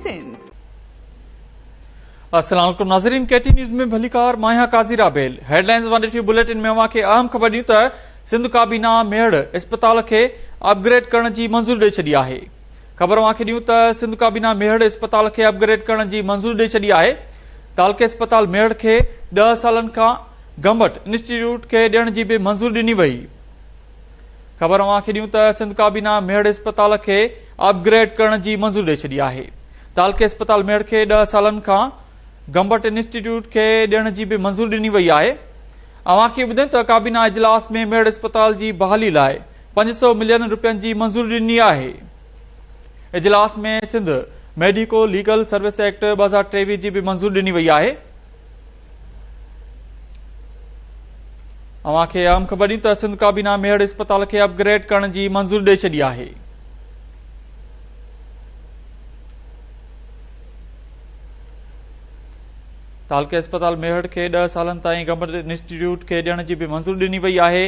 सिंध। अस्सलाम वालेकुम नाज़रीन, केटी न्यूज़ में भलीकार माया काज़ी राबेल। हेडलाइंस वन टी बुलेटिन में अवां खे अहम ख़बर ॾियूं त सिंध काबीना मेहड़ अस्पताल खे अपग्रेड करण जी मंज़ूरी ॾेई छॾी आहे। ख़बर अवां खे ॾियूं त सिंध काबीना मेहड़ अस्पताल खे अपग्रेड करण जी मंज़ूरी ॾेई छॾी आहे। तालके अस्पताल मेहड़ खे 10 सालनि खां गंबट इंस्टीट्यूट खे ॾियण जी बि मंज़ूरी ॾिनी वई। ख़बर अवां खे ॾियूं त सिंध काबीना मेहड़ अस्पताल खे अपग्रेड करण जी मंज़ूरी ॾेई छॾी आहे। तालके अस्पताल मेहड़ खे 10 सालनि खां गंबट इंस्टीट्यूट खे ॾियण जी बि मंज़ूरी ॾिनी वई आहे। अवां खे ॿुधायूं त काबीना इजलास में मेहड़ अस्पताल जी बहाली लाइ 500 मिलियन रुपयनि जी मंज़ूरी ॾिनी आहे। इजलास में Sindh medico legal service act 2023 जी बि मंज़ूरी ॾिनी वई आहे। अवां खे अहम ख़बर ॾियूं त सिंध काबीना मेहड़ अस्पताल खे अपग्रेड करण जी मंज़ूरी ॾेई छॾी आहे। तालके अस्पताल मेहड़ खे 10 सालनि ताईं गंबट इंस्टीट्यूट खे ॾियण जी बि मंज़ूरी ॾिनी वई आहे।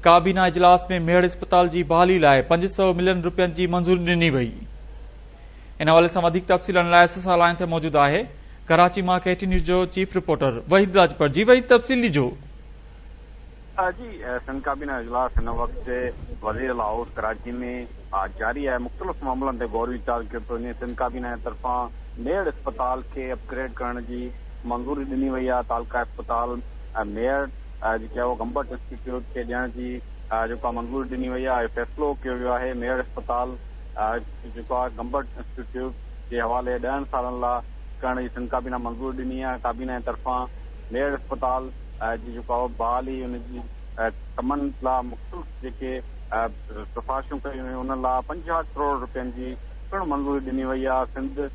काबीना इजलास में मेहड़ अस्पताल जी बहाली लाइ 500 मिलियन रुपयनि जी मंज़ूरी ॾिनी वई। इन हवाले सां वधीक तफ़सीलनि लाइ असां लाइन ते मौजूद आहे कराची मां केटी न्यूज़ जो चीफ रिपोर्टर वहीद राजपर। जी वहीद, तफ़सील ॾिजो। जी, सिंध काबीना इजलास हिन वक़्तु वज़ीर हाउस कराची में जारी आहे। मुख़्तलिफ़ मामलनि ते गौर वीचार कयो थो वञे। सिंध काबीना जे तरफ़ां मेहड़ अस्पताल खे अपग्रेड करण जी मंज़ूरी ॾिनी वई आहे। तालका अस्पताल मेयर जेके आहे गंबट इंस्टीट्यूट खे ॾियण जी जेको मंज़ूरी ॾिनी वई आहे। फ़ैसिलो कयो वियो आहे मेयर अस्पताल जेको आहे गंबट इंस्टीट्यूट जे हवाले 10 सालनि लाइ करण जी सिंध काबीना मंज़ूरी ॾिनी आहे। काबीना जे तरफ़ां मेयर अस्पताल जी जेको आहे बहाली उनजी कमनि लाइ मुख़्तलिफ़ जेके सिफ़ारिशूं कयूं हुयूं उन लाइ 50 करोड़ रुपयनि जी पिणु मंज़ूरी ॾिनी वई आहे। सिंध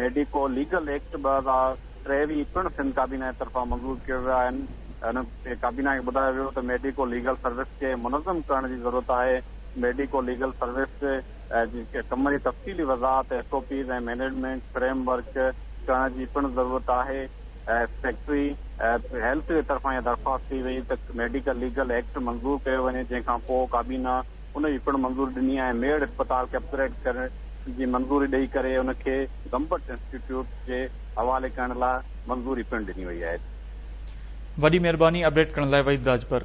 मेडिको लीगल एक्ट 2023 पिणु सिंध काबीना जे तरफ़ां मंज़ूर कयो विया आहिनि। हुन काबीना खे ॿुधायो वियो त मेडिको लीगल सर्विस खे मुनज़म करण जी ज़रूरत आहे। मेडिको लीगल सर्विस जी कम जी तफ़सीली वज़ाहत SOPs ऐं मैनेजमेंट फ्रेमवर्क करण जी पिणु ज़रूरत आहे। सेक्रेटरी हेल्थ जे तरफ़ां इहा दरख़्वास्त थी वई त मेडिकल लीगल एक्ट मंज़ूर कयो वञे, जंहिंखां पोइ काबीना उनजी पिणु मंज़ूरी ॾिनी आहे। मेहड़ अस्पताल खे अपग्रेड करण जी मंज़ूरी ॾेई करे उनखे गंबट इंस्टीट्यूट जे हवाले करण लाइ मंज़ूरी पिणु ॾिनी वई आहे। वॾी महिरबानी अपडेट करण लाइ वहीद राजपर।